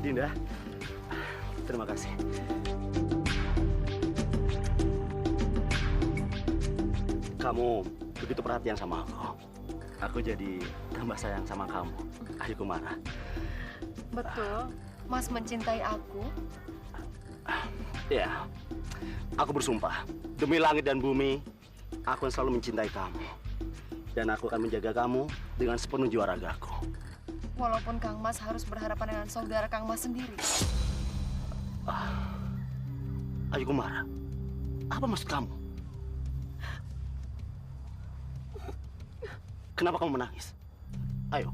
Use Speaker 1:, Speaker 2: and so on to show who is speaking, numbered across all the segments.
Speaker 1: Dinda, terima kasih. Kamu begitu perhatian sama aku. Aku jadi tambah sayang sama kamu, Ayu Kumara.
Speaker 2: Betul, Mas mencintai aku.
Speaker 1: Ya, aku bersumpah demi langit dan bumi, aku akan selalu mencintai kamu. Dan aku akan menjaga kamu dengan sepenuh jiwa ragaku.
Speaker 2: Walaupun Kang Mas harus berhadapan dengan saudara Kang Mas sendiri.
Speaker 1: Ayu Kumara, apa maksud kamu? Kenapa kamu menangis? Ayo,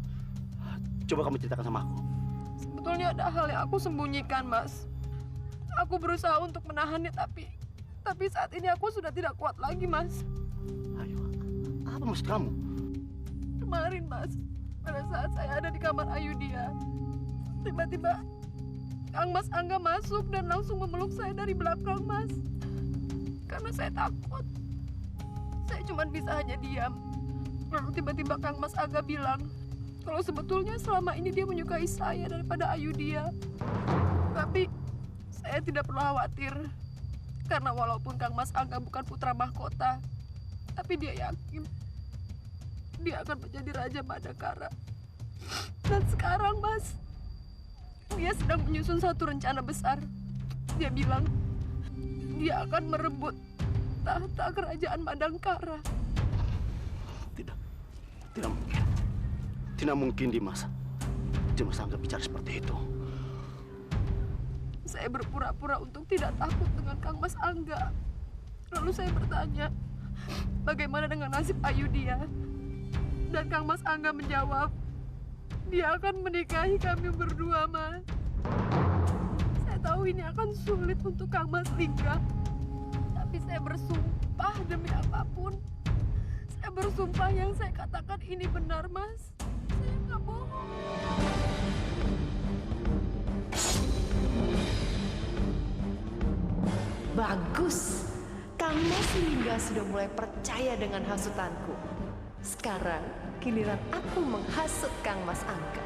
Speaker 1: coba kamu ceritakan sama aku.
Speaker 2: Sebetulnya ada hal yang aku sembunyikan, Mas. Aku berusaha untuk menahannya, tapi saat ini aku sudah tidak kuat lagi, Mas.
Speaker 1: Ayo, apa maksud kamu?
Speaker 2: Kemarin, Mas, pada saat saya ada di kamar Ayudhya, tiba-tiba Kang Mas Angga masuk dan langsung memeluk saya dari belakang, Mas. Karena saya takut. Saya cuma bisa hanya diam. Lalu tiba-tiba Kang Mas Angga bilang, kalau sebetulnya selama ini dia menyukai saya daripada Ayudhya. Tapi saya tidak perlu khawatir. Karena walaupun Kang Mas Angga bukan putra mahkota, tapi dia yakin dia akan menjadi Raja Madakara. Dan sekarang, Mas, dia sedang menyusun satu rencana besar. Dia bilang dia akan merebut tahta kerajaan Madangkara.
Speaker 1: Tidak mungkin. Tidak mungkin, Dimas. Dimas Angga bicara seperti itu.
Speaker 2: Saya berpura-pura untuk tidak takut dengan Kang Mas Angga. Lalu saya bertanya, bagaimana dengan nasib Ayudhya? Dan Kang Mas Angga menjawab, dia akan menikahi kami berdua, Mas. Saya tahu ini akan sulit untuk Kang Mas Lingga. Tapi saya bersumpah demi apapun. Saya bersumpah yang saya katakan ini benar, Mas. Saya nggak bohong.
Speaker 3: Bagus. Kang Mas Lingga sudah mulai percaya dengan hasutanku. Sekarang giliran aku menghasut Kang Mas Angga.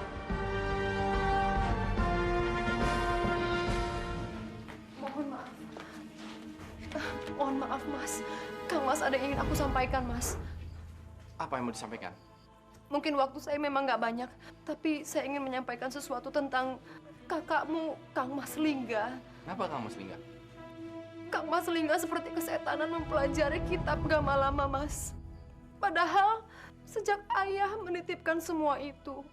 Speaker 2: Mohon maaf. Mohon maaf, Mas. Kang Mas ada yang ingin aku sampaikan, Mas.
Speaker 4: Apa yang mau disampaikan?
Speaker 2: Mungkin waktu saya memang nggak banyak, tapi saya ingin menyampaikan sesuatu tentang kakakmu, Kang Mas Lingga.
Speaker 4: Kenapa Kang Mas Lingga?
Speaker 2: Kang Mas Lingga seperti kesetanan mempelajari kitab Gama Lama, Mas. Padahal sejak ayah menitipkan semua itu,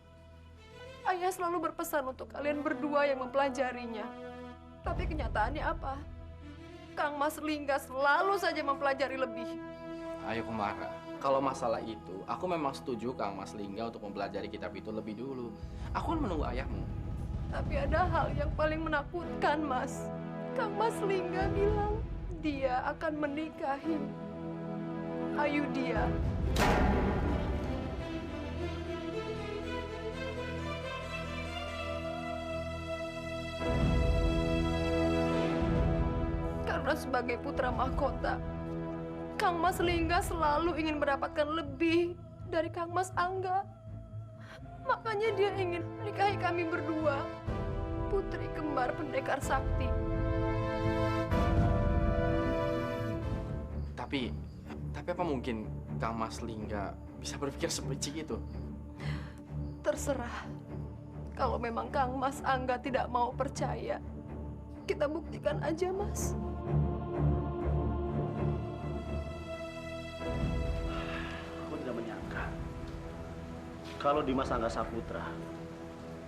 Speaker 2: ayah selalu berpesan untuk kalian berdua yang mempelajarinya. Tapi kenyataannya apa? Kang Mas Lingga selalu saja mempelajari lebih.
Speaker 4: Ayo Kumara, kalau masalah itu, aku memang setuju Kang Mas Lingga untuk mempelajari kitab itu lebih dulu. Aku kan menunggu ayahmu.
Speaker 2: Tapi ada hal yang paling menakutkan, Mas. Kang Mas Lingga bilang dia akan menikahi Ayudhya. Karena sebagai putra mahkota, Kang Mas Lingga selalu ingin mendapatkan lebih dari Kang Mas Angga. Makanya dia ingin menikahi kami berdua, putri kembar pendekar sakti.
Speaker 4: Tapi apa mungkin Kang Mas Lingga bisa berpikir seperti itu?
Speaker 2: Terserah. Kalau memang Kang Mas Angga tidak mau percaya, kita buktikan aja, Mas.
Speaker 1: Aku tidak menyangka kalau Dimas Angga Saputra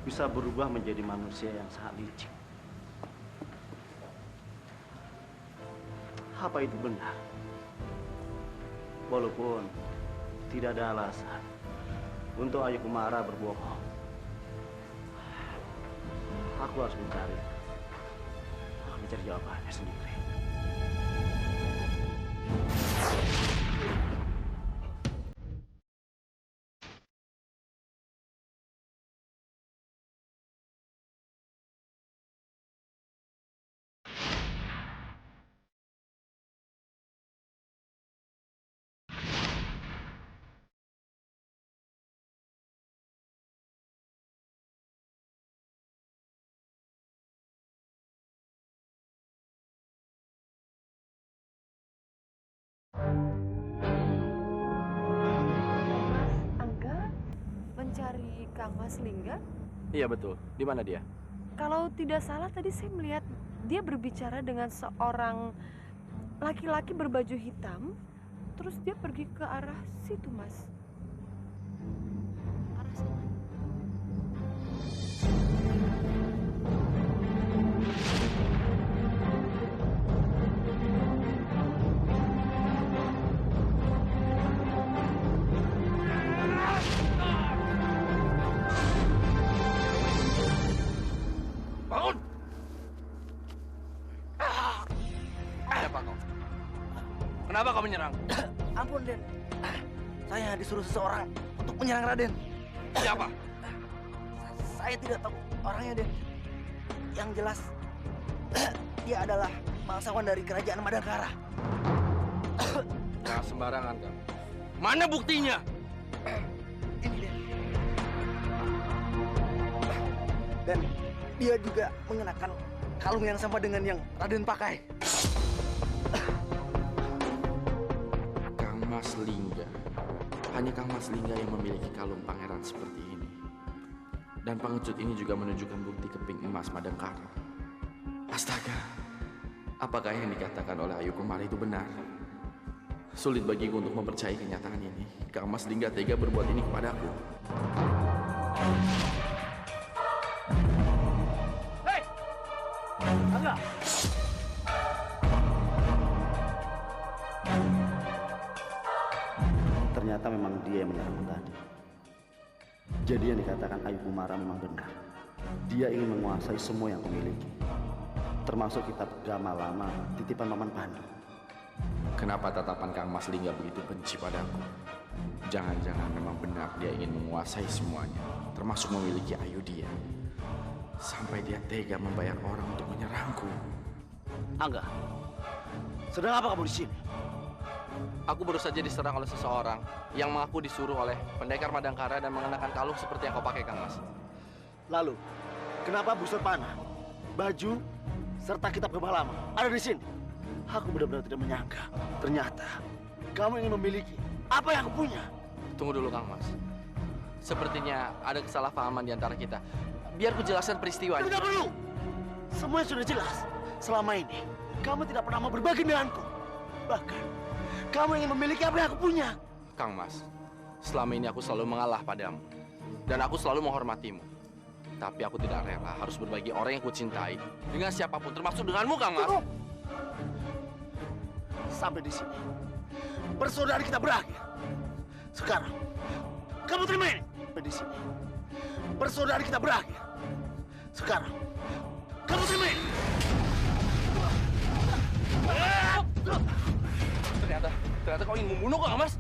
Speaker 1: bisa berubah menjadi manusia yang sangat licik. Apa itu benar? Walaupun tidak ada alasan untuk Ayu Kumara berbohong, aku harus mencari jawabannya sendiri.
Speaker 3: Mas Angga mencari Kang Mas Lingga?
Speaker 4: Iya betul. Di mana dia?
Speaker 3: Kalau tidak salah tadi saya melihat dia berbicara dengan seorang laki-laki berbaju hitam, terus dia pergi ke arah situ, Mas. Arah sana.
Speaker 4: Bangun! Siapa kau? Kenapa kau menyerang?
Speaker 5: Ampun, Den. Saya disuruh seseorang untuk menyerang Raden.
Speaker 4: Siapa?
Speaker 5: Saya tidak tahu orangnya, Den. Yang jelas, dia adalah bangsawan dari kerajaan Madangkara.
Speaker 4: Jangan sembarangan kau. Mana buktinya?
Speaker 5: Ini, Den. Dan dia juga mengenakan kalung yang sama dengan yang Raden pakai.
Speaker 4: Kang Mas Lingga. Hanya Kang Mas Lingga yang memiliki kalung pangeran seperti ini. Dan pengecut ini juga menunjukkan bukti keping emas Madangkara. Astaga, apakah yang dikatakan oleh Ayu Kumara itu benar? Sulit bagiku untuk mempercayai kenyataan ini. Kang Mas Lingga tega berbuat ini kepadaku.
Speaker 1: Hei! Angga! Ternyata memang dia yang menyerangku tadi. Jadi yang dikatakan Ayu Kumara memang benar. Dia ingin menguasai semua yang kumiliki. Termasuk kitab Gama Lama titipan Paman Pandu.
Speaker 4: Kenapa tatapan Kang Mas Lingga begitu benci padaku? Jangan-jangan memang benar dia ingin menguasai semuanya, termasuk memiliki Ayu dia. Sampai dia tega membayar orang untuk menyerangku.
Speaker 1: Angga, sedang apa kamu di sini?
Speaker 4: Aku baru saja diserang oleh seseorang yang mengaku disuruh oleh pendekar Madangkara dan mengenakan kalung seperti yang kau pakai, Kang Mas.
Speaker 1: Lalu, kenapa busur panah, baju, serta kitab Gama Lama ada di sini? Aku benar-benar tidak menyangka. Ternyata kamu ingin memiliki apa yang aku punya.
Speaker 4: Tunggu dulu, Kang Mas. Sepertinya ada kesalahpahaman di antara kita. Biar ku jelaskan peristiwanya.
Speaker 1: Tidak perlu. Semuanya sudah jelas. Selama ini, kamu tidak pernah mau berbagi denganku. Bahkan, kamu ingin memiliki apa yang aku punya.
Speaker 4: Kang Mas, selama ini aku selalu mengalah padamu. Dan aku selalu menghormatimu. Tapi aku tidak rela harus berbagi orang yang kucintai dengan siapapun, termasuk denganmu, Kang Mas.
Speaker 1: Cukup. Sampai di sini, persaudaraan kita berakhir. Sekarang, kamu terima ini. Sampai di sini, persaudaraan kita berakhir. Sekarang, kamu terima ini.
Speaker 4: Ternyata kau ingin membunuh, Kang Mas.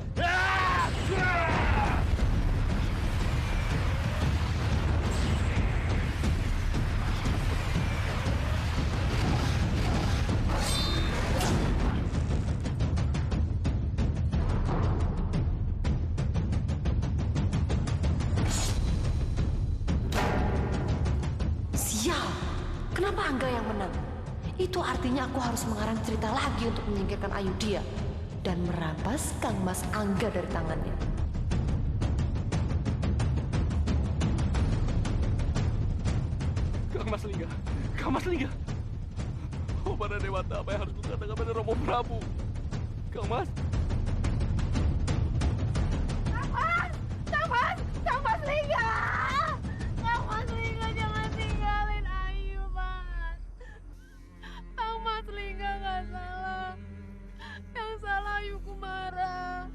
Speaker 3: Sial, kenapa Angga yang menang? Itu artinya aku harus mengarang cerita lagi untuk menyingkirkan Ayudhya dan merampas Kang Mas Angga dari tangannya.
Speaker 4: Kang Mas Lingga, Kang Mas Lingga. Oh, para dewata, apa yang harus kukatakan pada Romo Prabu? Kang Mas.
Speaker 2: Kang Mas Lingga! Kang Mas Lingga jangan tinggalin Ayu, Mas. Kang Mas Lingga nggak salah. Yang salah Ayu Kumara.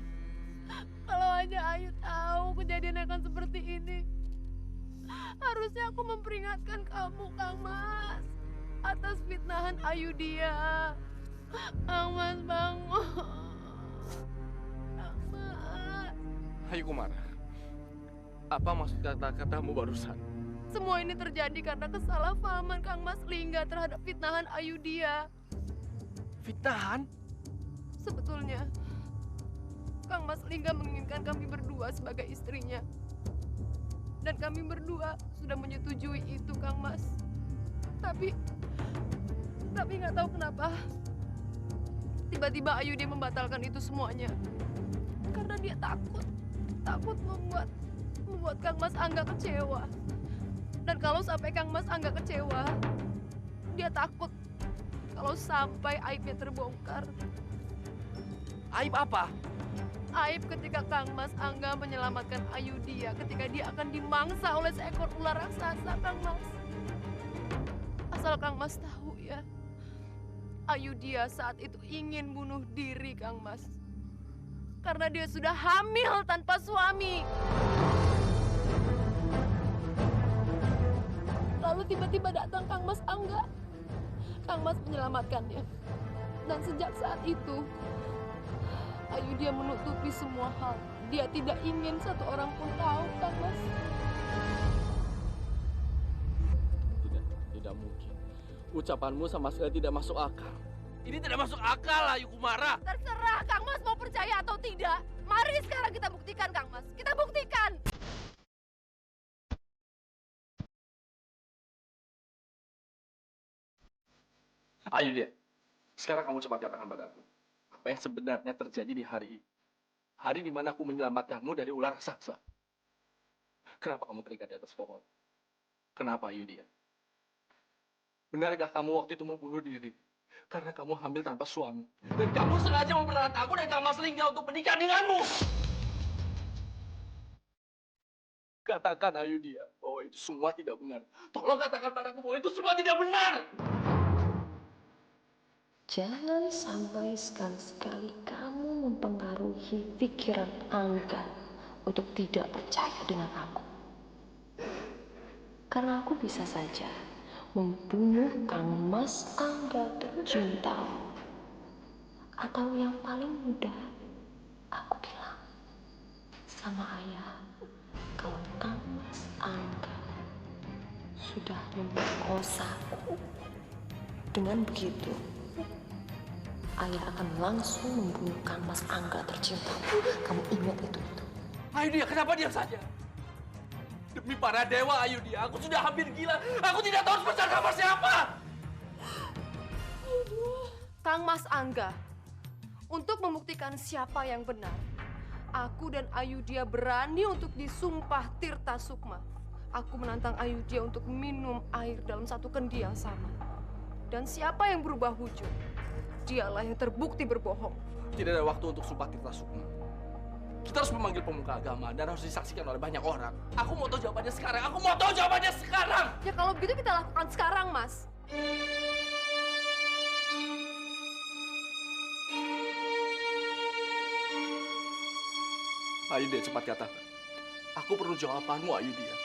Speaker 2: Kalau aja Ayu tahu kejadian akan seperti ini, harusnya aku memperingatkan kamu, Kang Mas, atas fitnahan Ayudhya. Kang Mas bangun. Kang Mas.
Speaker 4: Ayu Kumara, apa maksud kata-katamu barusan?
Speaker 2: Semua ini terjadi karena kesalahpahaman Kang Mas Lingga terhadap fitnahan Ayudhya.
Speaker 4: Fitnahan?
Speaker 2: Sebetulnya, Kang Mas Lingga menginginkan kami berdua sebagai istrinya. Dan kami berdua sudah menyetujui itu, Kang Mas. Tapi nggak tahu kenapa Tiba-tiba Ayudia membatalkan itu semuanya. Karena dia takut membuat Kang Mas Angga kecewa. Dan kalau sampai Kang Mas Angga kecewa, dia takut kalau sampai aibnya terbongkar.
Speaker 5: Aib apa?
Speaker 2: Aib ketika Kang Mas Angga menyelamatkan Ayudia ketika dia akan dimangsa oleh seekor ular raksasa, Kang Mas. Asal Kang Mas tahu ya, Ayudia saat itu ingin bunuh diri, Kang Mas. Karena dia sudah hamil tanpa suami. Lalu tiba-tiba datang Kang Mas Angga. Kang Mas menyelamatkannya. Dan sejak saat itu, Ayudia menutupi semua hal. Dia tidak ingin satu orang pun tahu, Kang Mas.
Speaker 4: Tidak mungkin. Ucapanmu sama sekali tidak masuk akal.
Speaker 5: Ini tidak masuk akal, Ayu Kumara.
Speaker 2: Terserah Kang Mas mau percaya atau tidak. Mari sekarang kita buktikan, Kang Mas. Kita buktikan.
Speaker 4: Ayo dia. Sekarang kamu cepat katakan padaku. Apa yang sebenarnya terjadi di hari ini? Hari di mana aku menyelamatkanmu dari ular raksasa. Kenapa kamu terikat di atas pohon? Kenapa Ayudia? Benarkah kamu waktu itu mau bunuh diri? Karena kamu hamil tanpa suami. Dan kamu sengaja memperalat aku dan Kang Mas Lingga untuk menikah denganmu. Katakan Ayudia bahwa itu semua tidak benar. Tolong katakan padaku bahwa itu semua tidak benar.
Speaker 3: Jangan sampai sekali-sekali kamu mempengaruhi pikiran Angga untuk tidak percaya dengan aku. Karena aku bisa saja membunuh Kang Mas Angga tercinta. Atau yang paling mudah, aku bilang sama ayah kalau Kang Mas Angga sudah memperkosaku. Dengan begitu, ayah akan langsung membunuh Kang Mas Angga tercinta. Kamu ingat itu?
Speaker 4: Ayudia, kenapa diam saja? Demi para dewa Ayudia, aku sudah hampir gila. Aku tidak tahu harus percaya sama siapa.
Speaker 2: Kang Mas Angga, untuk membuktikan siapa yang benar, aku dan Ayudia berani untuk disumpah Tirta Sukma. Aku menantang Ayudia untuk minum air dalam satu kendi yang sama. Dan siapa yang berubah wujud, dialah yang terbukti berbohong.
Speaker 4: Tidak ada waktu untuk sumpah Tirta Sukma. Kita harus memanggil pemuka agama dan harus disaksikan oleh banyak orang. Aku mau tahu jawabannya sekarang. Aku mau tahu jawabannya sekarang.
Speaker 2: Ya kalau begitu kita lakukan sekarang, Mas.
Speaker 4: Ayudia, cepat katakan. Aku perlu jawabanmu, Ayudia.